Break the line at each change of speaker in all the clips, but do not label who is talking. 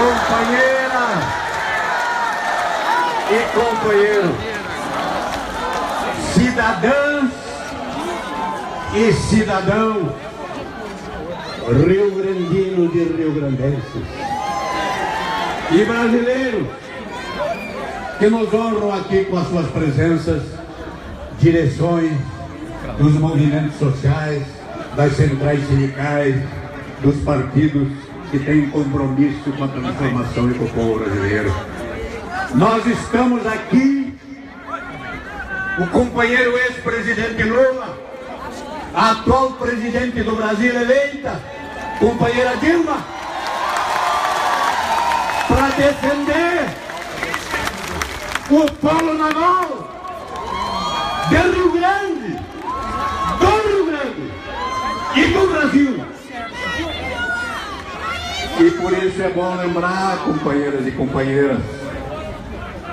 companheiras e companheiros, cidadãs e cidadãos rio-grandinos e rio-grandenses e brasileiros que nos honram aqui com as suas presenças, direções dos movimentos sociais, das centrais sindicais, dos partidos que têm compromisso com a transformação e com o povo brasileiro. Nós estamos aqui, o companheiro ex-presidente Lula, a atual presidente do Brasil eleita, companheira Dilma, para defender o polo naval do Rio Grande, e do Brasil. E por isso é bom lembrar, companheiras e companheiras,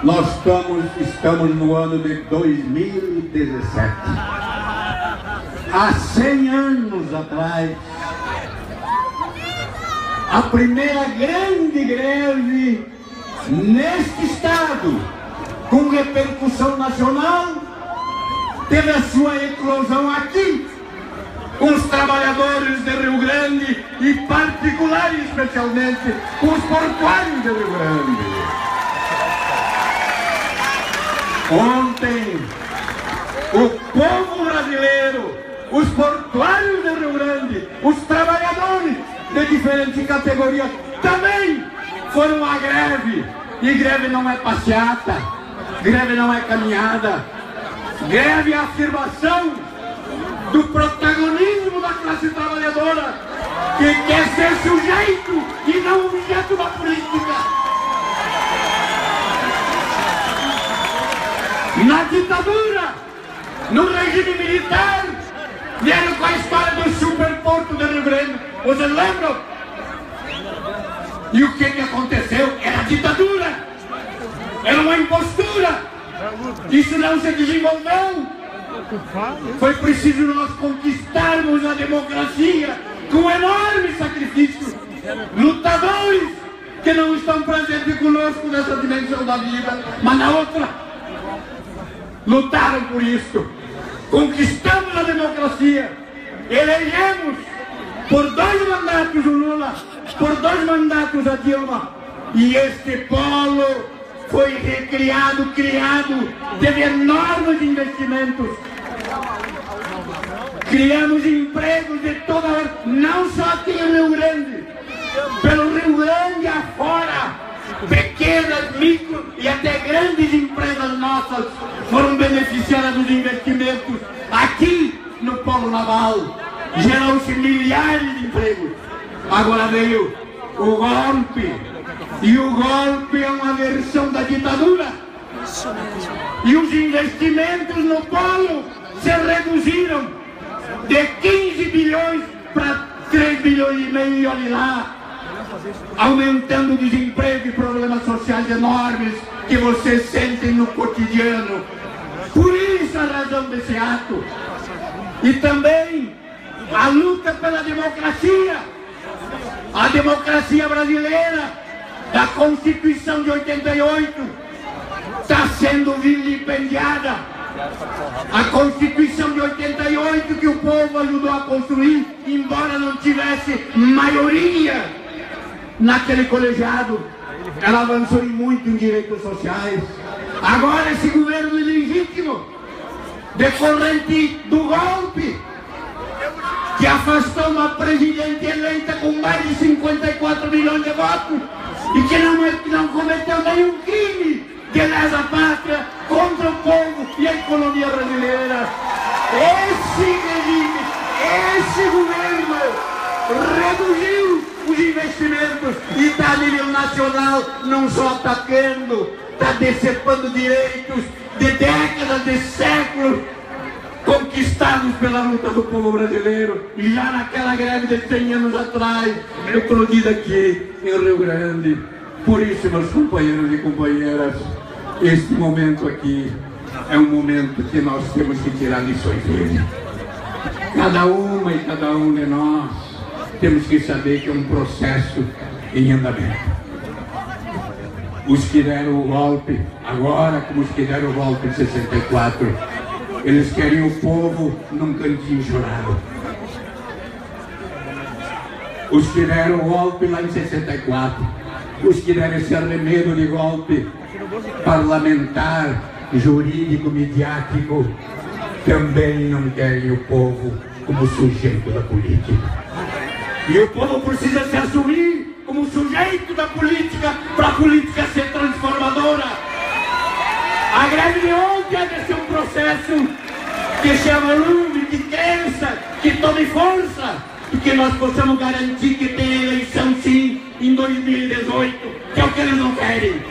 nós estamos no ano de 2017. Há 100 anos atrás, a primeira grande greve neste estado, com repercussão nacional, teve a sua eclosão aqui, com os trabalhadores de Rio Grande e particular e especialmente com os portuários de Rio Grande. Ontem, o povo brasileiro, os portuários de Rio Grande, os trabalhadores de diferentes categorias também foram à greve. E greve não é passeata, greve não é caminhada, greve é a afirmação do protagonismo da classe trabalhadora, que quer ser sujeito e não objeto da política. Na ditadura, no regime militar, vieram com a história do superporto de Rio Grande. Vocês lembram? E o que aconteceu? Era ditadura, era uma impostura. Isso não se desenvolveu. Foi preciso nós conquistarmos a democracia com enorme sacrifício. Lutadores que não estão presentes conosco nessa dimensão da vida, mas na outra lutaram por isso. Conquistamos a democracia, elegemos por 2 mandatos o Lula, por 2 mandatos a Dilma, e este polo foi recriado, criado, teve enormes investimentos. Criamos empregos de toda hora, não só aqui em Rio Grande, pelo Rio Grande afora, pequenas, micro e até grandes empresas nossas foram beneficiadas dos investimentos aqui no polo naval. Gerou-se milhares de empregos. Agora veio o golpe. E o golpe é uma versão da ditadura. E os investimentos no polo se reduziram de 15 bilhões para 3 bilhões e meio, e olhe lá, aumentando o desemprego e problemas sociais enormes que vocês sentem no cotidiano. Por isso a razão desse ato. E também a luta pela democracia. A democracia brasileira, da Constituição de 88, está sendo vilipendiada. A Constituição de 88 que o povo ajudou a construir, embora não tivesse maioria naquele colegiado, ela avançou muito em direitos sociais. Agora esse governo ilegítimo, decorrente do golpe, que afastou uma presidente eleita com mais de 54 milhões de votos e que não cometeu nenhum crime de lesa pátria contra o povo e a economia brasileira. Esse regime, esse governo reduziu os investimentos e está a nível nacional não só atacando, está decepando direitos de décadas, de séculos, conquistados pela luta do povo brasileiro, e já naquela greve de 100 anos atrás, eclodida aqui em Rio Grande. Por isso, meus companheiros e companheiras, este momento aqui é um momento que nós temos que tirar lições dele. Cada uma e cada um de nós temos que saber que é um processo em andamento. os que deram o golpe, agora como os que deram o golpe em 64, eles querem o povo num cantinho chorado. Os que deram o golpe lá em 64, os que deram esse arremedo de golpe parlamentar, jurídico, midiático, também não querem o povo como sujeito da política. E o povo precisa se assumir como sujeito da política para a política ser transformadora. A greve de ontem deve ser um processo que chama lume, que cresça, que tome força e que nós possamos garantir que tem eleição sim em 2018, que é o que eles não querem.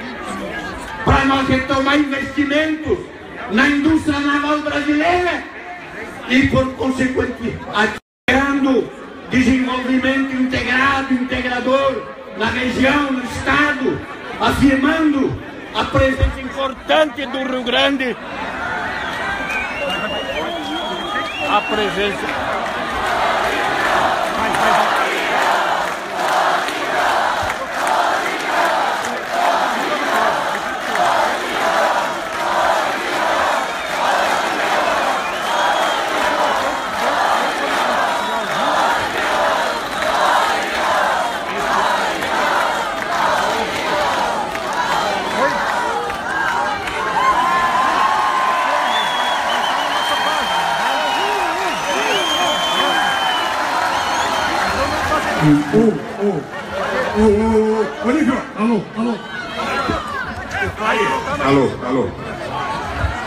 Para nós retomar investimentos na indústria naval brasileira e, por consequente, criando desenvolvimento integrado, integrador na região, no estado, afirmando a presença importante do Rio Grande, a presença.
Olívio, alô.
Alô.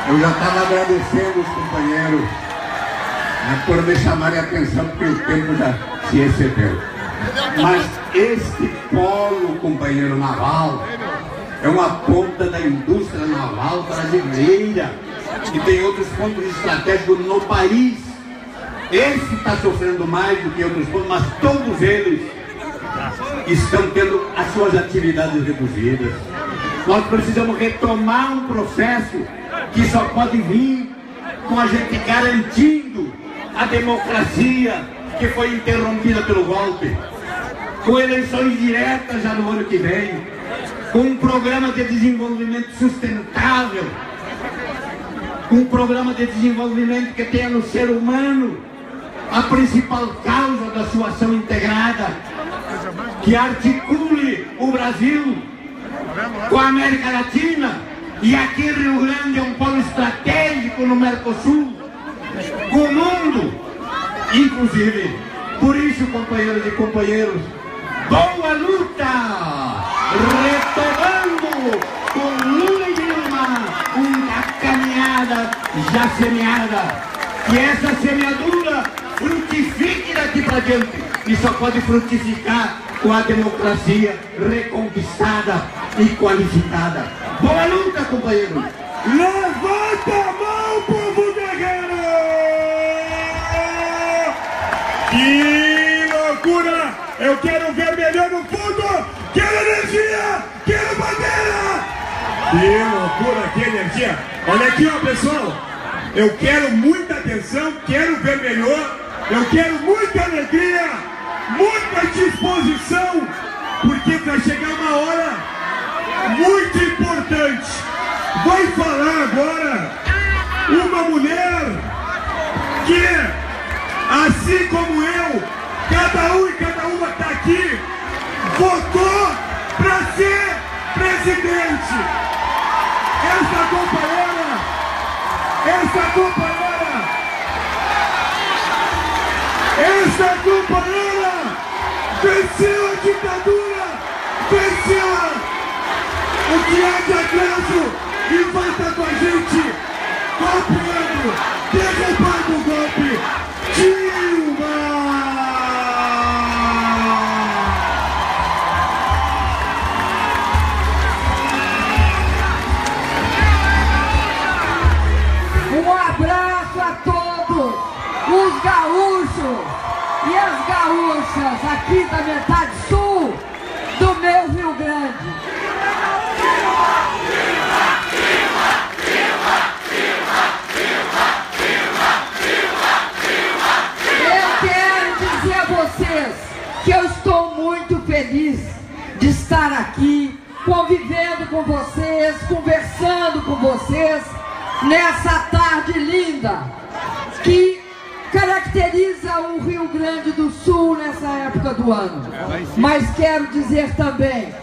Eu já estava agradecendo os companheiros, né, por me chamarem a atenção, porque o tempo já se excedeu. Mas este polo, companheiro, naval, é uma ponta da indústria naval brasileira, que tem outros pontos estratégicos no país. Esse está sofrendo mais do que outros pontos, mas todos eles estão tendo as suas atividades reduzidas. Nós precisamos retomar um processo que só pode vir com a gente garantindo a democracia que foi interrompida pelo golpe, com eleições diretas já no ano que vem, com um programa de desenvolvimento sustentável, com um programa de desenvolvimento que tenha no ser humano a principal causa da sua ação integrada, que articule o Brasil com a América Latina, e aqui Rio Grande é um polo estratégico no Mercosul, com o mundo, inclusive. Por isso, companheiros e companheiros, boa luta! Retomando com Lula e Dilma uma caminhada já semeada, que essa semeadura frutifique daqui para diante, e só pode frutificar com a democracia reconquistada e qualificada. Boa luta, companheiro!
Levanta a mão, povo guerreiro! Que loucura! Eu quero vermelhão no fundo! Quero energia! Quero bandeira! Que loucura, que energia! Olha aqui, ó, pessoal! Eu quero muita atenção, quero vermelhão, eu quero muita alegria, muita disposição, porque vai chegar uma hora muito importante. Vai falar agora uma mulher que, assim como eu, cada um e cada uma que está aqui, votou para ser presidente. Essa companheira venceu a ditadura, venceu o que é de atraso e vai estar com a gente golpeando, derrubando o golpe. Dilma!
Um abraço a todos os gaúchos e as gaúchas aqui da metade sul do meu Rio Grande. Eu quero dizer a vocês que eu estou muito feliz de estar aqui convivendo com vocês, conversando com vocês nessa tarde linda que caracteriza o Rio Grande do Sul nessa época do ano. Mas quero dizer também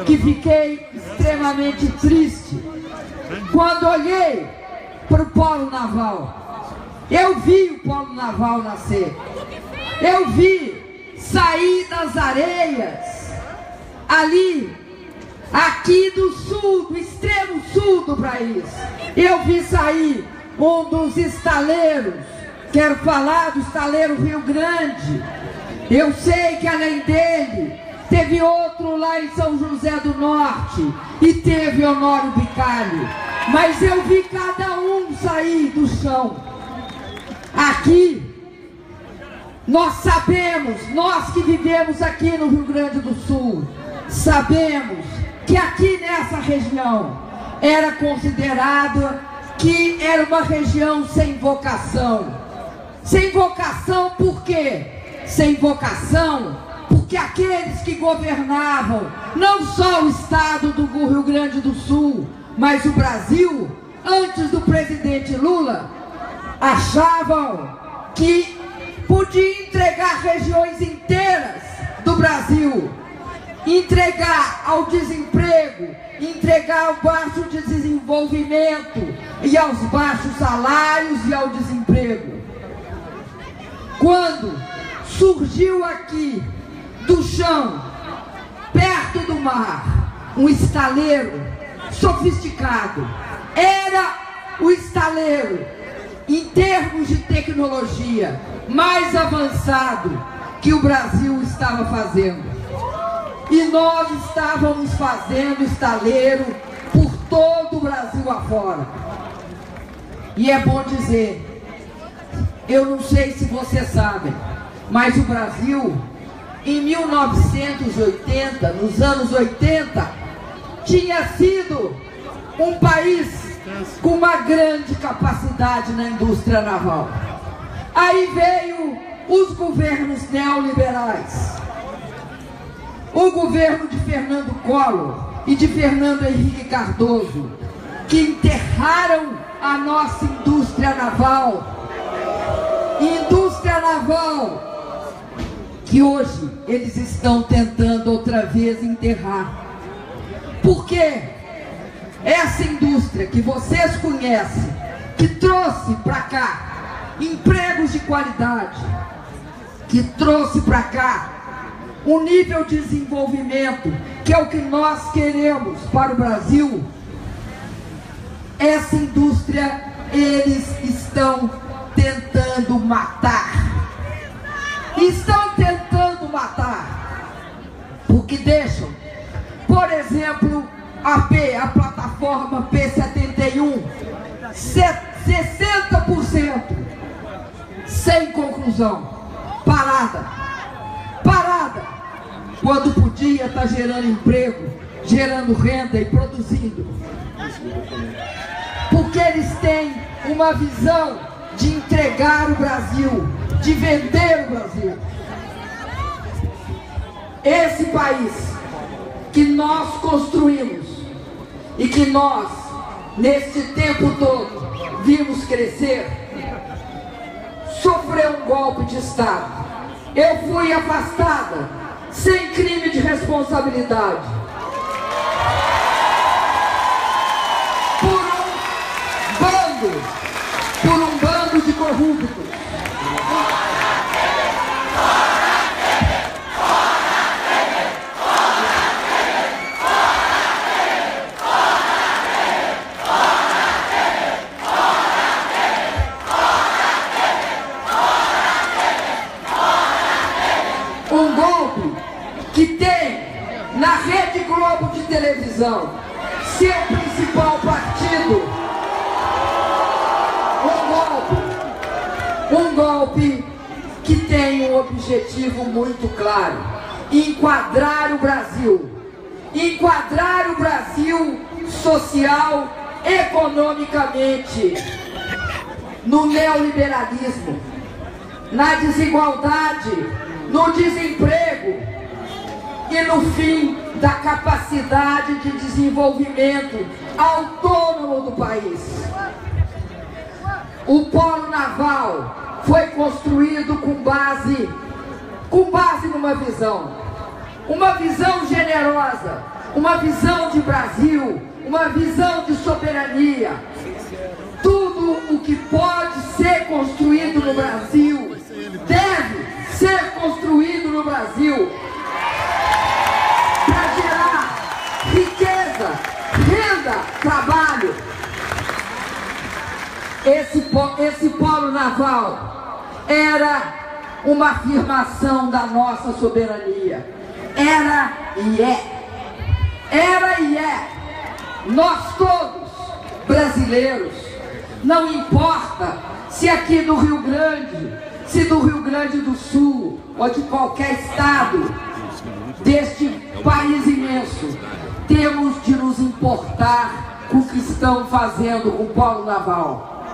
que fiquei extremamente triste quando olhei para o Polo Naval. Eu vi o Polo Naval nascer. Eu vi sair das areias ali, aqui do sul, do extremo sul do país. Eu vi sair um dos estaleiros. Quero falar do estaleiro Rio Grande. Eu sei que além dele teve outro lá em São José do Norte e teve Honório Bicalho. Mas eu vi cada um sair do chão. Aqui, nós sabemos, nós que vivemos aqui no Rio Grande do Sul, sabemos que aqui nessa região era considerado que era uma região sem vocação. Sem vocação por quê? Sem vocação porque aqueles que governavam não só o estado do Rio Grande do Sul, mas o Brasil, antes do presidente Lula, achavam que podia entregar regiões inteiras do Brasil, entregar ao desemprego, entregar ao baixo desenvolvimento e aos baixos salários e ao desemprego. Quando surgiu aqui do chão, perto do mar, um estaleiro sofisticado, era o estaleiro em termos de tecnologia mais avançado que o Brasil estava fazendo. E nós estávamos fazendo estaleiro por todo o Brasil afora. E é bom dizer, eu não sei se vocês sabem, mas o Brasil, em 1980, nos anos 80, tinha sido um país com uma grande capacidade na indústria naval. Aí veio os governos neoliberais. O governo de Fernando Collor e de Fernando Henrique Cardoso, que enterraram a nossa indústria naval. Indústria naval que hoje eles estão tentando outra vez enterrar. Porque essa indústria que vocês conhecem, que trouxe para cá empregos de qualidade, que trouxe para cá um nível de desenvolvimento que é o que nós queremos para o Brasil, essa indústria eles estão tentando matar. Estão tentando matar porque deixam, por exemplo, a plataforma P-71 60% sem conclusão, parada, quando podia estar gerando emprego, gerando renda e produzindo. Porque eles têm uma visão de entregar o Brasil, de vender o Brasil. Esse país que nós construímos e que nós, neste tempo todo, vimos crescer, sofreu um golpe de Estado. Eu fui afastada sem crime de responsabilidade por um bando de corruptos. Um golpe que tem na Rede Globo de televisão seu principal partido. Um golpe que tem um objetivo muito claro: enquadrar o Brasil social, economicamente, no neoliberalismo, na desigualdade, no desemprego e no fim da capacidade de desenvolvimento autônomo do país. O polo naval foi construído com base numa visão generosa, uma visão de Brasil, uma visão de soberania. Tudo o que pode ser construído no Brasil deve ser construído no Brasil para gerar riqueza, renda, trabalho. Esse polo naval era uma afirmação da nossa soberania. Era e é. Nós todos, brasileiros, não importa se aqui do Rio Grande, se do Rio Grande do Sul ou de qualquer estado deste país imenso, temos de nos importar com o que estão fazendo com o polo naval.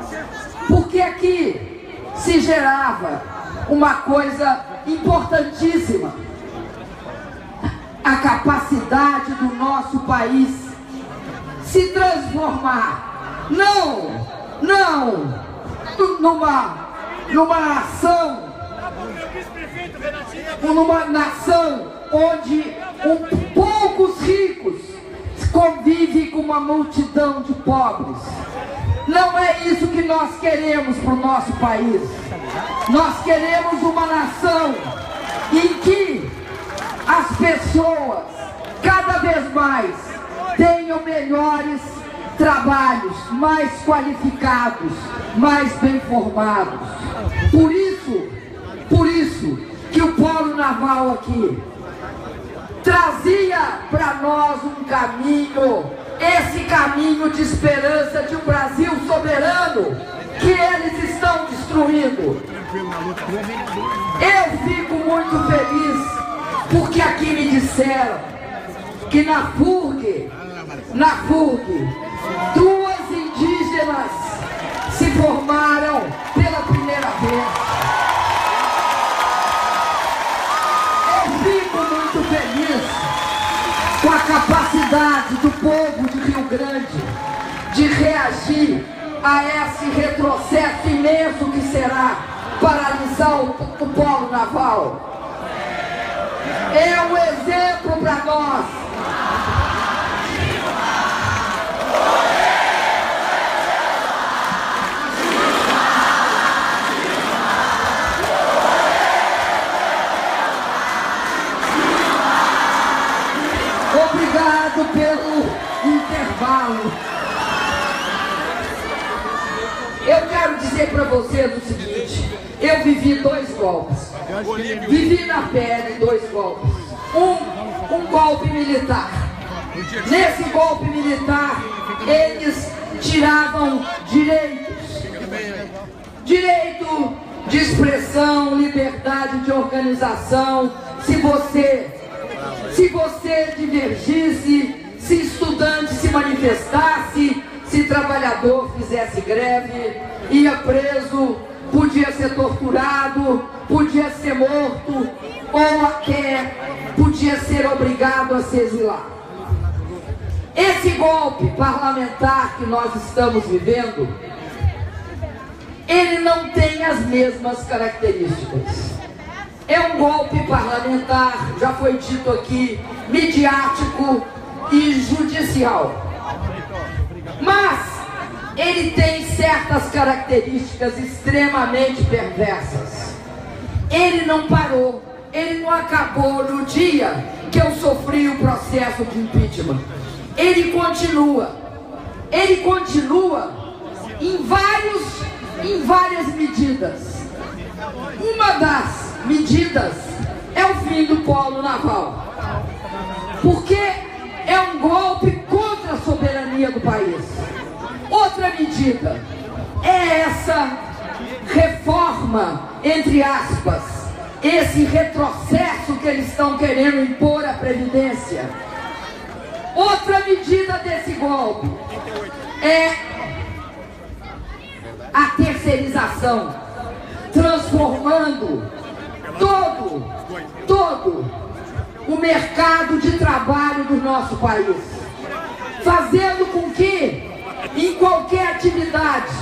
Porque aqui se gerava uma coisa importantíssima: a capacidade do nosso país se transformar, não numa nação onde poucos ricos convivem com uma multidão de pobres. Não é isso que nós queremos para o nosso país. Nós queremos uma nação em que as pessoas cada vez mais tenham melhores trabalhos, mais qualificados, mais bem formados. Por isso que o polo naval aqui trazia para nós um caminho, esse caminho de esperança de um Brasil soberano que eles estão destruindo. Eu fico muito feliz porque aqui me disseram que na FURG, duas indígenas se formaram pela primeira vez. Eu fico muito feliz com a capacidade do povo de Rio Grande de reagir a esse retrocesso imenso que será paralisar o polo naval. É um exemplo para nós. Obrigado pelo intervalo. Eu quero dizer para vocês o seguinte: eu vivi 2 golpes. Vivi na pele 2 golpes. Um golpe militar. Nesse golpe militar, eles tiravam direitos. Direito de expressão, liberdade de organização. Se você divergisse, se estudante se manifestasse, se trabalhador fizesse greve, ia preso, podia ser torturado, podia ser morto, ou até podia ser obrigado a se exilar. Esse golpe parlamentar que nós estamos vivendo, ele não tem as mesmas características. É um golpe parlamentar, já foi dito aqui, midiático e judicial. Mas ele tem certas características extremamente perversas. Ele não parou, ele não acabou no dia que eu sofri o processo de impeachment. Ele continua em várias medidas. Uma das medidas é o fim do polo naval, porque é um golpe contra a soberania do país. Outra medida é essa reforma, entre aspas, esse retrocesso que eles estão querendo impor à Previdência. Outra medida desse golpe é a terceirização, transformando todo o mercado de trabalho do nosso país, fazendo com que, em qualquer atividade,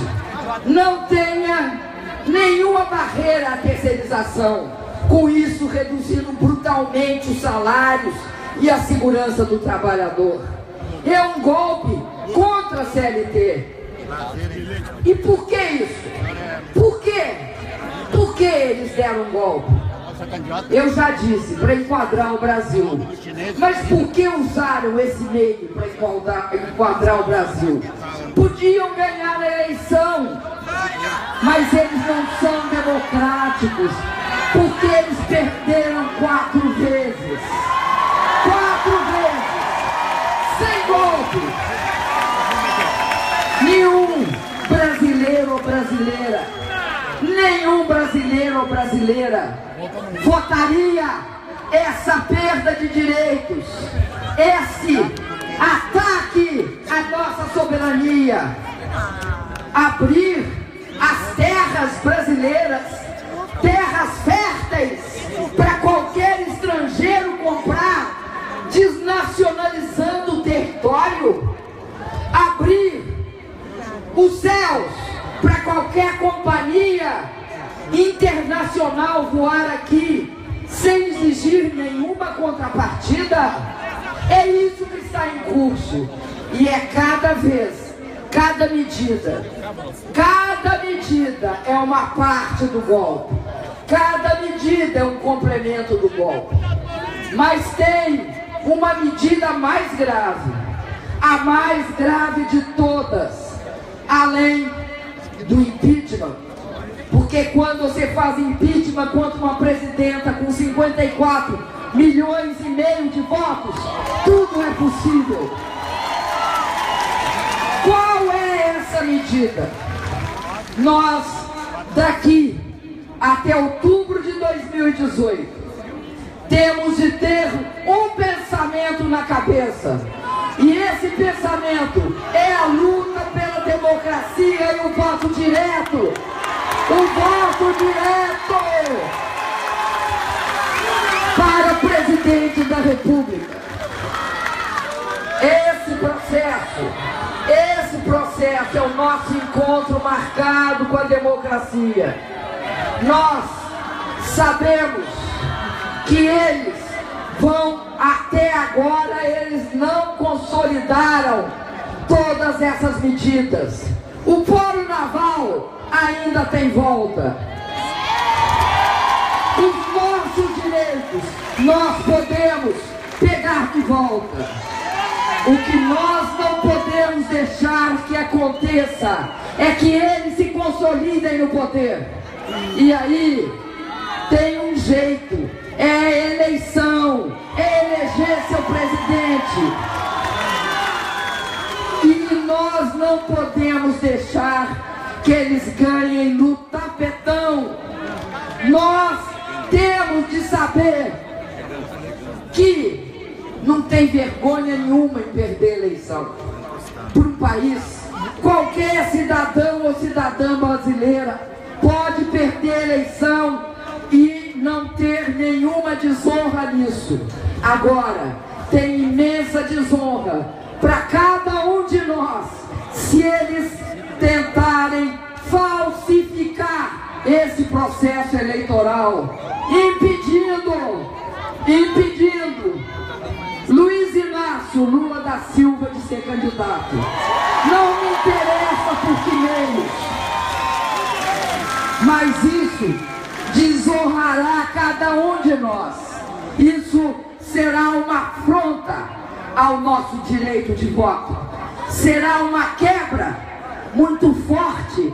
não tenha nenhuma barreira à terceirização, com isso reduzindo brutalmente os salários e a segurança do trabalhador. É um golpe contra a CLT. E por que isso? Por quê? Por que eles deram um golpe? Eu já disse, para enquadrar o Brasil. Mas por que usaram esse meio para enquadrar o Brasil? Podiam ganhar a eleição, mas eles não são democráticos, porque eles perderam 4 vezes. 4 vezes! Sem golpe! Nenhum brasileiro ou brasileira, nenhum brasileiro ou brasileira votaria essa perda de direitos, esse ataque à nossa soberania. Abrir as terras brasileiras, terras férteis, para qualquer estrangeiro comprar, desnacionalizando o território. Abrir os céus para qualquer companhia internacional voar aqui sem exigir nenhuma contrapartida. É isso que está em curso, e é cada vez, cada medida é uma parte do golpe, cada medida é um complemento do golpe. Mas tem uma medida mais grave, a mais grave de todas, além do impeachment, porque quando você faz impeachment contra uma presidenta com 54 milhões e meio de votos, tudo é possível. Qual é essa medida? Nós, daqui até outubro de 2018, temos de ter um pensamento na cabeça. E esse pensamento é a luta pela democracia e o voto direto. O voto direto para o presidente da República. Esse processo é o nosso encontro marcado com a democracia. Nós sabemos que eles até agora, eles não consolidaram todas essas medidas. O Fórum Naval ainda tem volta. Os nossos direitos nós podemos pegar de volta. O que nós não podemos deixar que aconteça é que eles se consolidem no poder. E aí tem um jeito, é a eleição, é eleger seu presidente. E nós não podemos deixar que eles ganhem no tapetão. Nós temos de saber que não tem vergonha nenhuma em perder a eleição. Para um país, qualquer cidadão ou cidadã brasileira pode perder a eleição e não ter nenhuma desonra nisso. Agora, tem imensa desonra para cada um de nós se eles tentarem falsificar esse processo eleitoral, impedindo Luiz Inácio Lula da Silva de ser candidato. Não me interessa por que meios, mas isso desonrará cada um de nós. Isso será uma afronta ao nosso direito de voto. Será uma quebra muito forte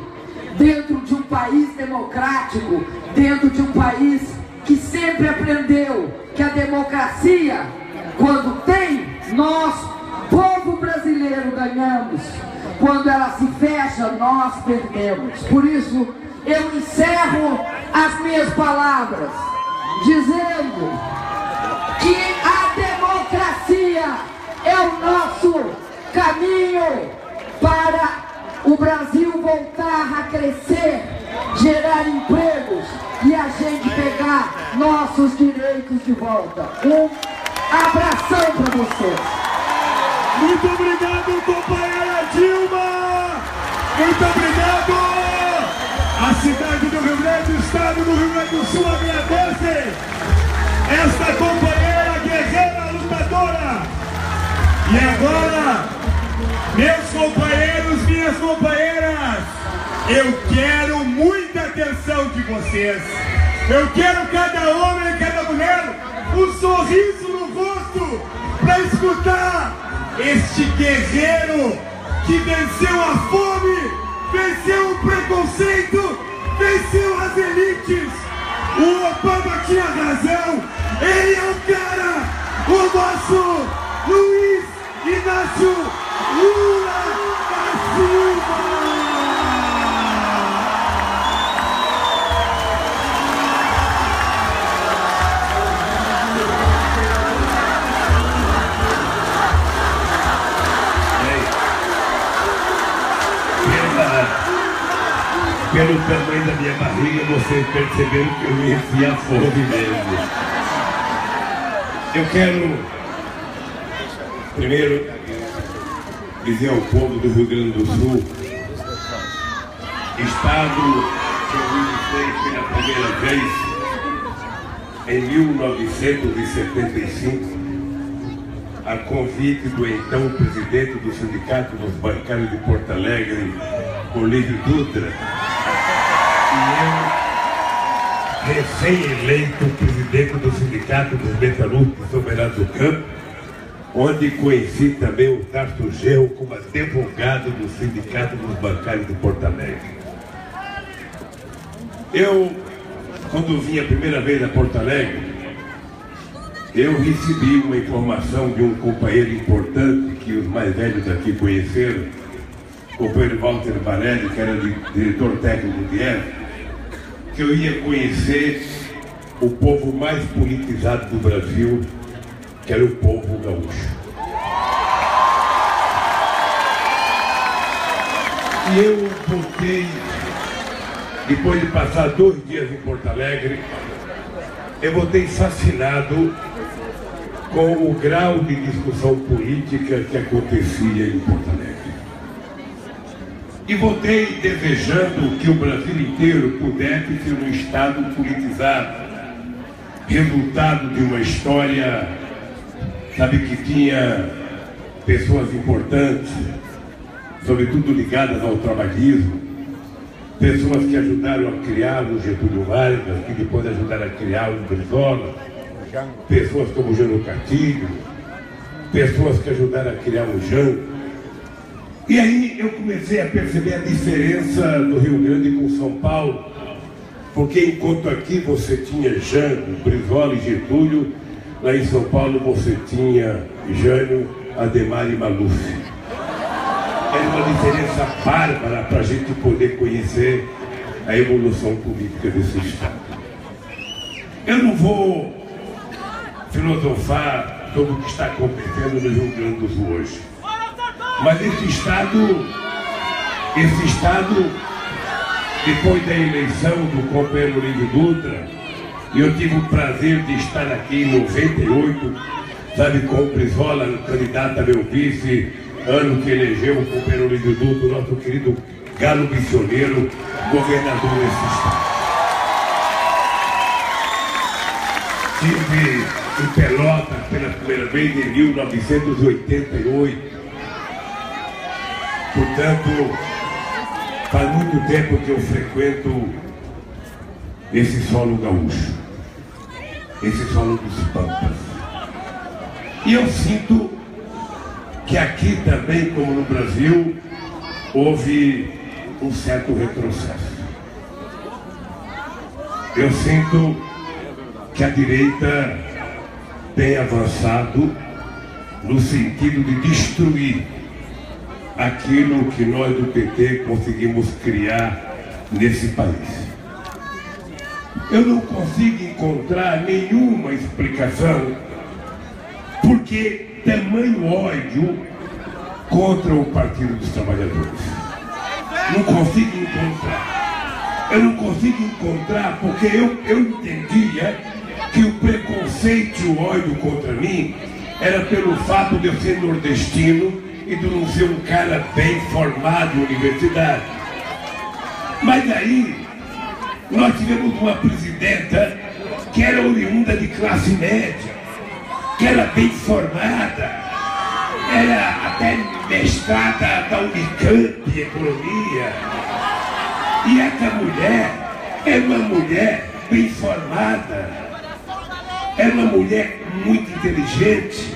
dentro de um país democrático, dentro de um país que sempre aprendeu que a democracia, quando tem, nós, povo brasileiro, ganhamos. Quando ela se fecha, nós perdemos. Por isso, eu encerro as minhas palavras dizendo que a democracia é o nosso caminho para o Brasil voltar a crescer, gerar empregos e a gente pegar nossos direitos de volta. Abração para vocês.
Muito obrigado, companheira Dilma! Muito obrigado! A cidade do Rio Grande, o estado do Rio Grande do Sul agradece esta companheira guerreira lutadora. E agora, meus companheiros, minhas companheiras, eu quero muita atenção de vocês. Eu quero cada homem e cada mulher um sorriso no rosto para escutar este guerreiro que venceu a fome, venceu o preconceito, venceu as elites. O Obama tinha razão, ele é o cara, o nosso Luiz Inácio Lula da Silva.
Pelo tamanho da minha barriga, vocês perceberam que eu me enfiar fome mesmo. Eu quero, primeiro, dizer ao povo do Rio Grande do Sul, estado que eu visitei pela primeira vez em 1975, a convite do então presidente do Sindicato dos Bancários de Porto Alegre, Olívio Dutra, e eu, recém-eleito presidente do Sindicato dos Metalúrgicos Soberanos do Campo, onde conheci também o Tarso Genro como advogado do Sindicato dos Bancários de Porto Alegre. Eu, quando vim a primeira vez a Porto Alegre, eu recebi uma informação de um companheiro importante que os mais velhos aqui conheceram, o companheiro Walter Barelli, que era diretor técnico de ERF, que eu ia conhecer o povo mais politizado do Brasil, que era o povo gaúcho. E eu voltei, depois de passar 2 dias em Porto Alegre, eu voltei fascinado com o grau de discussão política que acontecia em Porto Alegre. E voltei desejando que o Brasil inteiro pudesse ser um Estado politizado, resultado de uma história, sabe, que tinha pessoas importantes, sobretudo ligadas ao trabalhismo, pessoas que ajudaram a criar o Getúlio Vargas, que depois ajudaram a criar o Brizola, pessoas como o Jânio Castilho, pessoas que ajudaram a criar o Jango. E aí eu comecei a perceber a diferença do Rio Grande com São Paulo, porque enquanto aqui você tinha Jango, Brizola e Getúlio, lá em São Paulo você tinha Jânio, Ademar e Maluf. Era uma diferença bárbara para a gente poder conhecer a evolução política desse Estado. Eu não vou filosofar sobre o que está acontecendo no Rio Grande do Sul hoje. Mas esse Estado, depois da eleição do companheiro Olívio Dutra, e eu tive o prazer de estar aqui em 98, sabe, com o Brizola, candidato a meu vice, ano que elegeu o companheiro Olívio Dutra, o nosso querido galo missioneiro, governador desse Estado. Estive em Pelotas pela primeira vez em 1988. Portanto, faz muito tempo que eu frequento esse solo gaúcho, esse solo dos Pampas. E eu sinto que aqui também, como no Brasil, houve um certo retrocesso. Eu sinto que a direita tem avançado no sentido de destruir aquilo que nós do PT conseguimos criar nesse país. Eu não consigo encontrar nenhuma explicação porque tamanho ódio contra o Partido dos Trabalhadores. Não consigo encontrar. Eu não consigo encontrar porque eu entendia que o preconceito e o ódio contra mim era pelo fato de eu ser nordestino e de não ser um cara bem formado em universidade. Mas aí, nós tivemos uma presidenta que era oriunda de classe média, que era bem formada, era até mestrada da Unicamp em economia. E essa mulher era uma mulher bem formada, era uma mulher muito inteligente.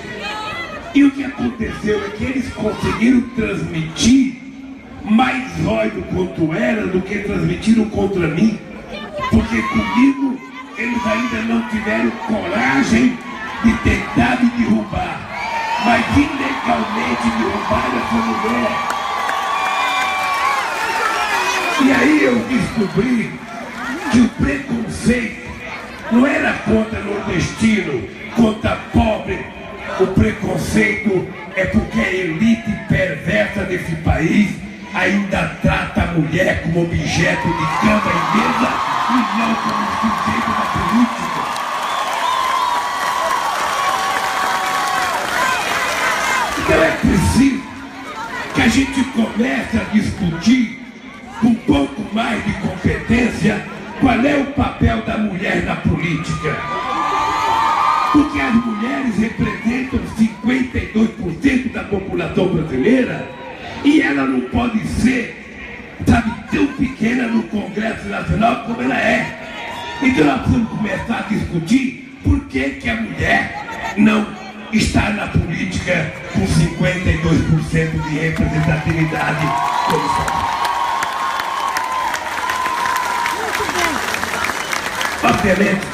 E o que aconteceu é que eles conseguiram transmitir mais ódio quanto era do que transmitiram contra mim, porque comigo eles ainda não tiveram coragem de tentar me derrubar, mas ilegalmente derrubaram essa mulher. E aí eu descobri que o preconceito não era contra nordestino, contra pobre. O preconceito é porque a elite perversa desse país ainda trata a mulher como objeto de cama e mesa e não como sujeito da política. Então é preciso que a gente comece a discutir com um pouco mais de competência qual é o papel da mulher na política. Porque as mulheres representam 52% da população brasileira e ela não pode ser, sabe, tão pequena no Congresso Nacional como ela é. Então nós precisamos começar a discutir por que a mulher não está na política com 52% de representatividade como está. Obviamente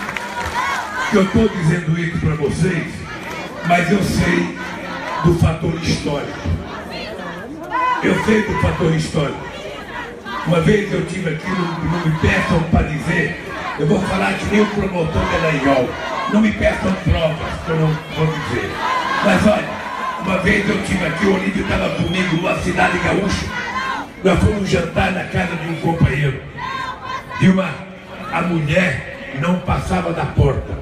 que eu estou dizendo isso para vocês, mas eu sei do fator histórico. Eu sei do fator histórico. Uma vez eu tive aqui, não me peçam para dizer, eu vou falar que nem o promotor da Dallagnol. Não me peçam provas, que eu não vou dizer. Mas olha, uma vez eu tive aqui, o Olívio estava comigo numa cidade gaúcha. Nós fomos jantar na casa de um companheiro. Dilma, a mulher não passava da porta.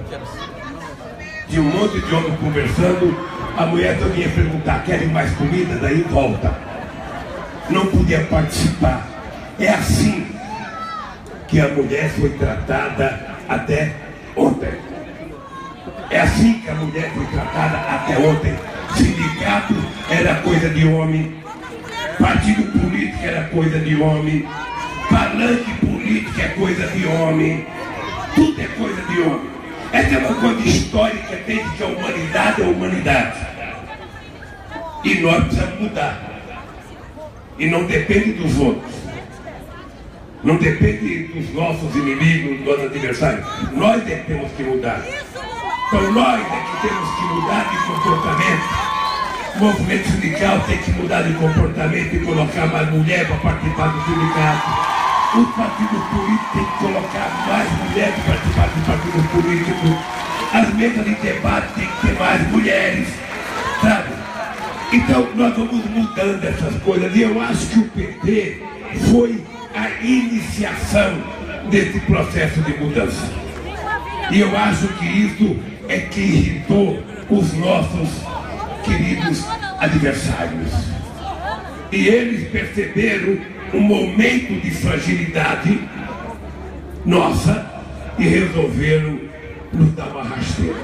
Tinha um monte de homem conversando, a mulher só vinha perguntar, querem mais comida? Daí volta. Não podia participar. É assim que a mulher foi tratada até ontem. É assim que a mulher foi tratada até ontem. Sindicato era coisa de homem, partido político era coisa de homem, palanque político é coisa de homem, tudo é coisa de homem. Essa é uma coisa histórica desde que a humanidade é a humanidade. E nós precisamos mudar. E não depende dos outros. Não depende dos nossos inimigos, dos nossos adversários. Nós é que temos que mudar. Então nós é que temos que mudar de comportamento. O movimento sindical tem que mudar de comportamento e colocar mais mulher para participar do sindicato. Os partidos políticos têm que colocar mais mulheres para participar dos partidos políticos. As mesas de debate têm que ter mais mulheres, sabe? Então nós vamos mudando essas coisas. E eu acho que o PT foi a iniciação desse processo de mudança. E eu acho que isso é que irritou os nossos queridos adversários. E eles perceberam um momento de fragilidade nossa e resolveram nos dar uma rasteira.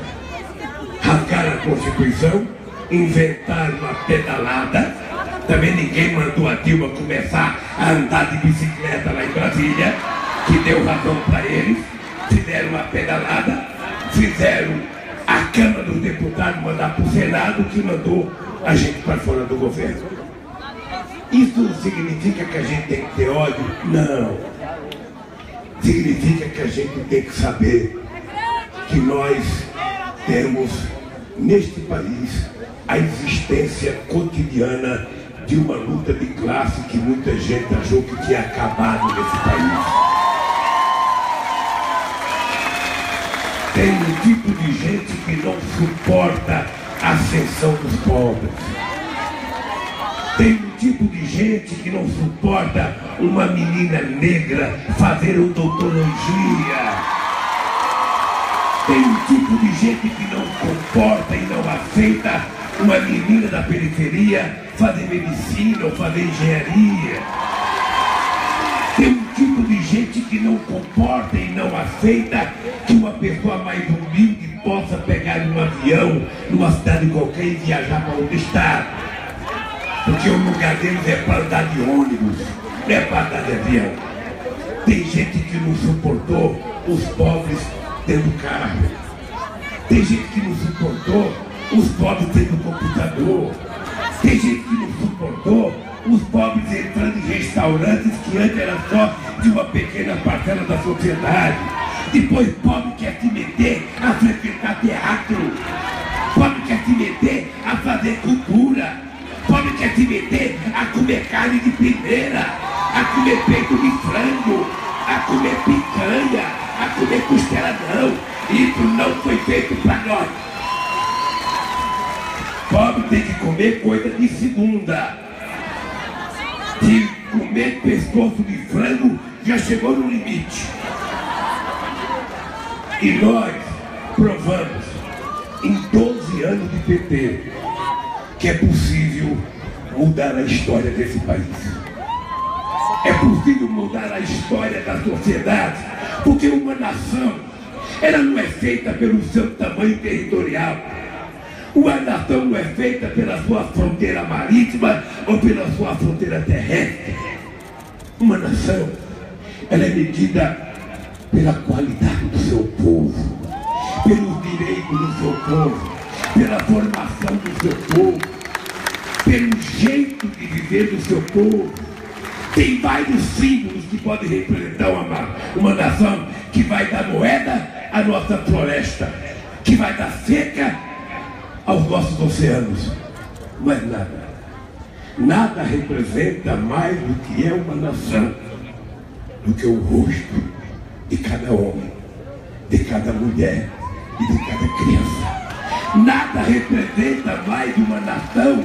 Rasgaram a Constituição, inventaram uma pedalada. Também ninguém mandou a Dilma começar a andar de bicicleta lá em Brasília, que deu razão para eles. Fizeram uma pedalada, fizeram a Câmara dos Deputados mandar para o Senado, que mandou a gente para fora do governo. Isso significa que a gente tem que ter ódio? Não. Significa que a gente tem que saber que nós temos neste país a existência cotidiana de uma luta de classe que muita gente achou que tinha acabado nesse país. Tem um tipo de gente que não suporta a ascensão dos pobres. Tem um tipo de gente que não suporta uma menina negra fazer odontologia. Tem um tipo de gente que não comporta e não aceita uma menina da periferia fazer medicina ou fazer engenharia. Tem um tipo de gente que não comporta e não aceita que uma pessoa mais humilde possa pegar um avião numa cidade qualquer e viajar para outro estado. Porque o lugar deles é para andar de ônibus, não é para andar de avião. Tem gente que não suportou os pobres tendo carro. Tem gente que não suportou os pobres tendo computador. Tem gente que não suportou os pobres entrando em restaurantes que antes era só de uma pequena parcela da sociedade. Depois pobre quer se meter a frequentar teatro. Pobre quer se meter a fazer cultura. Pobre quer se meter a comer carne de primeira, a comer peito de frango, a comer picanha, a comer costela. Não, isso não foi feito para nós. Pobre tem que comer coisa de segunda. Se comer pescoço de frango, já chegou no limite. E nós provamos, em 12 anos de PT, que é possível mudar a história desse país. É possível mudar a história da sociedade, porque uma nação, ela não é feita pelo seu tamanho territorial. Uma nação não é feita pela sua fronteira marítima ou pela sua fronteira terrestre. Uma nação, ela é medida pela qualidade do seu povo, pelos direitos do seu povo, pela formação do seu povo, pelo jeito de viver do seu povo. Tem vários símbolos que podem representar uma nação que vai dar moeda à nossa floresta, que vai dar seca aos nossos oceanos. Mas nada representa mais do que é uma nação, do que o rosto de cada homem, de cada mulher e de cada criança. Nada representa mais uma nação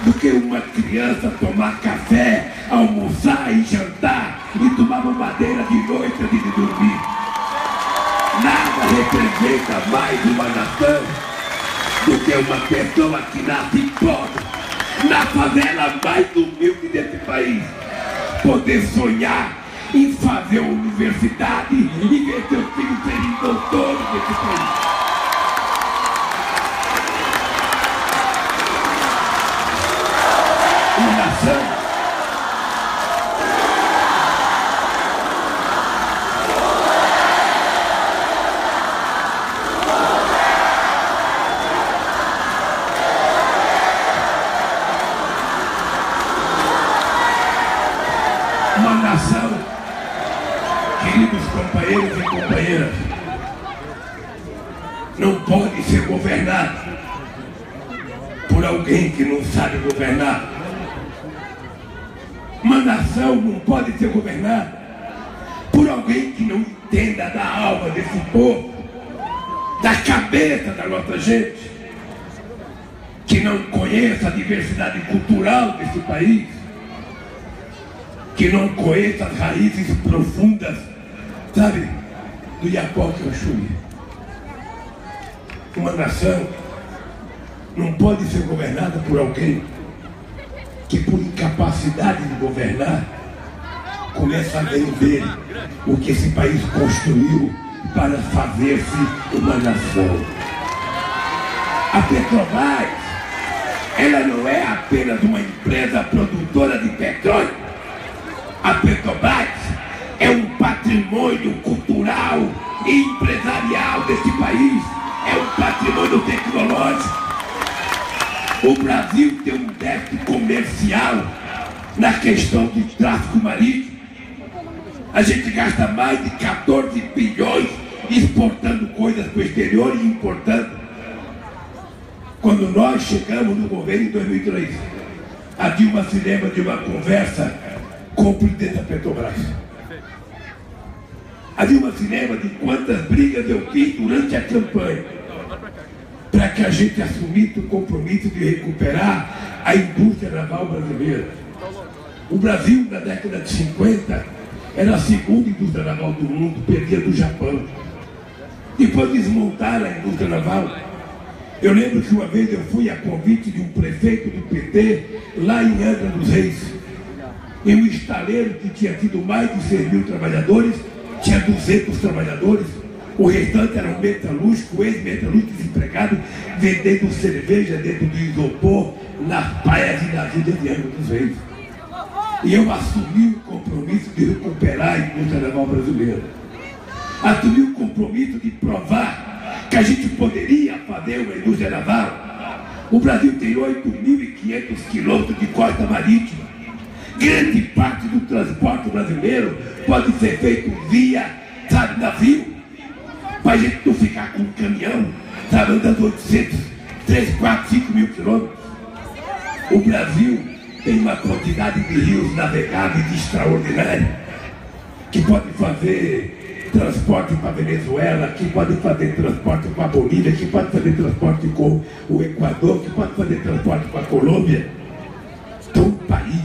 do que uma criança tomar café, almoçar e jantar e tomar mamadeira de noite antes de dormir. Nada representa mais uma nação do que uma pessoa que nasce pobre, na favela mais humilde desse país, poder sonhar em fazer uma universidade e ver seus filhos serem doutores desse país. Uma nação queridos companheiros e companheiras, não pode ser governado por alguém que não sabe governar. Uma nação não pode ser governada por alguém que não entenda da alma desse povo, da cabeça da nossa gente, que não conheça a diversidade cultural desse país, que não conheça as raízes profundas, sabe, do Iapoque ao Chuí. Uma nação não pode ser governada por alguém que, por incapacidade de governar, começa a vender o que esse país construiu para fazer-se uma nação. A Petrobras, ela não é apenas uma empresa produtora de petróleo. A Petrobras é um patrimônio cultural e empresarial desse país, é um patrimônio tecnológico. O Brasil tem um déficit comercial na questão de tráfico marítimo. A gente gasta mais de 14 bilhões exportando coisas para o exterior e importando. Quando nós chegamos no governo em 2003, a Dilma se lembra de uma conversa com o presidente da Petrobras. A Dilma se lembra de quantas brigas eu fiz durante a campanha para que a gente assumisse o compromisso de recuperar a indústria naval brasileira. O Brasil, na década de 50, era a segunda indústria naval do mundo, perdia do Japão. Depois desmontaram a indústria naval. Eu lembro que uma vez eu fui a convite de um prefeito do PT lá em Angra dos Reis. Em um estaleiro que tinha tido mais de 6.000 trabalhadores, tinha 200 trabalhadores. O restante era um metalúrgico, ex-metalúrgico desempregado, vendendo cerveja dentro do isopor nas praias e nas ilhas de Angra dos Reis. E eu assumi o compromisso de recuperar a indústria naval brasileira. Assumi o compromisso de provar que a gente poderia fazer uma indústria naval. O Brasil tem 8.500 quilômetros de costa marítima. Grande parte do transporte brasileiro pode ser feito via, sabe, navio. Para a gente não ficar com um caminhão, sabe, andando 800, 3, 4, 5 mil quilômetros. O Brasil tem uma quantidade de rios navegáveis extraordinária, que pode fazer transporte para a Venezuela, que pode fazer transporte com a Bolívia, que pode fazer transporte com o Equador, que pode fazer transporte com a Colômbia. Então, um país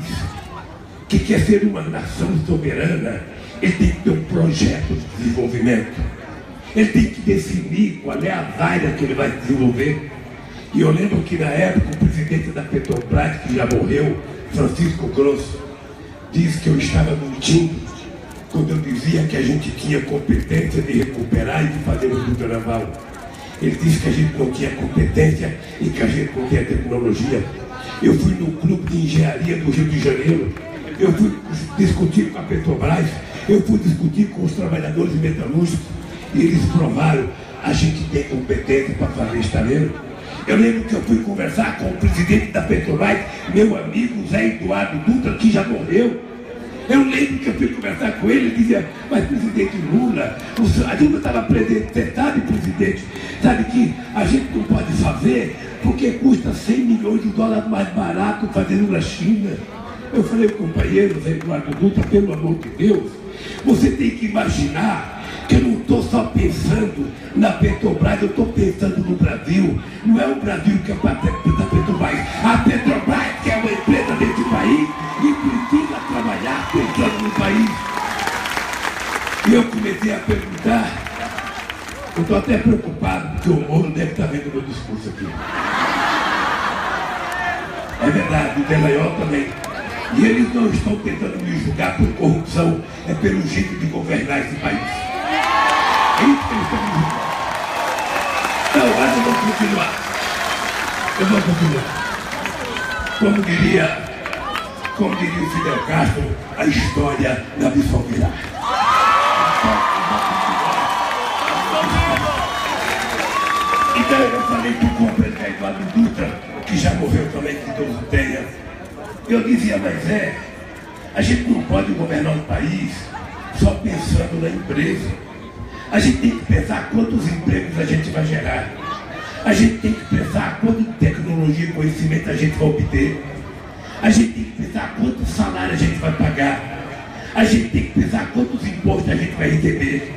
que quer ser uma nação soberana, ele tem que ter um projeto de desenvolvimento. Ele tem que definir qual é a área que ele vai desenvolver. E eu lembro que na época o presidente da Petrobras, que já morreu, Francisco Grosso, disse que eu estava mentindo quando eu dizia que a gente tinha competência de recuperar e de fazer uma indústria naval. Ele disse que a gente não tinha competência e que a gente não tinha tecnologia. Eu fui no clube de engenharia do Rio de Janeiro, eu fui discutir com a Petrobras, eu fui discutir com os trabalhadores metalúrgicos, e eles provaram: a gente tem competência para fazer estaleiro. Eu lembro que eu fui conversar com o presidente da Petrobras, meu amigo Zé Eduardo Dutra, que já morreu. Eu lembro que eu fui conversar com ele e dizia: mas presidente Lula, a Lula estava presente, você sabe, presidente, sabe que a gente não pode fazer porque custa 100 milhões de dólares mais barato fazendo na China. Eu falei: companheiro Zé Eduardo Dutra, pelo amor de Deus, você tem que imaginar que eu não estou só pensando na Petrobras, eu estou pensando no Brasil. Não é o Brasil que é da Petrobras. A Petrobras, que é uma empresa desse país e precisa trabalhar pensando no país. E eu comecei a perguntar, eu estou até preocupado, porque o Moro deve estar vendo meu discurso aqui. É verdade, o Delayol também. E eles não estão tentando me julgar por corrupção, é pelo jeito de governar esse país. É isso que eles estão me julgando. Então, mas eu vou continuar. Eu vou continuar. Como diria o Fidel Castro, a história não absolverá. Então eu falei para o companheiro Eduardo Dutra, que já morreu também, que Deus o tenha. Eu dizia: mas a gente não pode governar um país só pensando na empresa. A gente tem que pensar quantos empregos a gente vai gerar. A gente tem que pensar quanto de tecnologia e conhecimento a gente vai obter. A gente tem que pensar quanto salário a gente vai pagar. A gente tem que pensar quantos impostos a gente vai receber.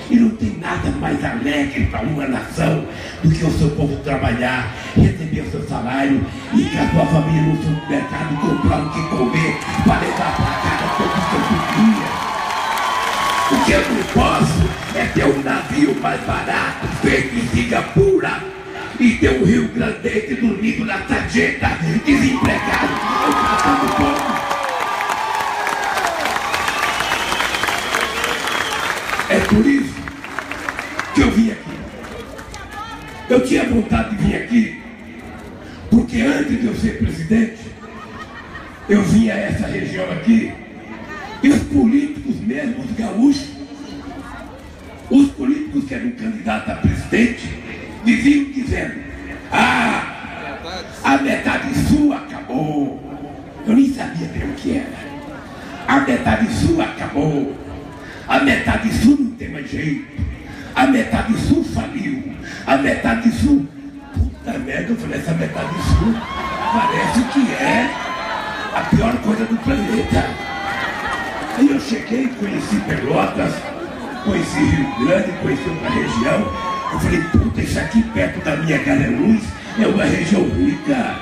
E não tem nada mais alegre para uma nação do que o seu povo trabalhar, receber o seu salário e que a sua família no supermercado comprar o que comer para levar para casa todo o seu dia. O que eu não posso é ter um navio mais barato feito em Singapura e ter um Rio Grandense dormindo na sarjeta, desempregado, eu passando fome. É por isso que eu vim aqui. Eu tinha vontade de vir aqui porque antes de eu ser presidente, eu vinha a essa região aqui e os políticos mesmo, os gaúchos, os políticos que eram candidatos a presidente, viviam dizendo: a metade sul acabou. Eu nem sabia bem o que era. A metade sul acabou. A metade sul não tem mais jeito. A metade sul faliu. A metade sul... Puta merda, eu falei: essa metade sul parece que é a pior coisa do planeta. Aí eu cheguei, conheci Pelotas, conheci Rio Grande, conheci outra região. Eu falei: puta, isso aqui perto da minha Galeluz é uma região rica.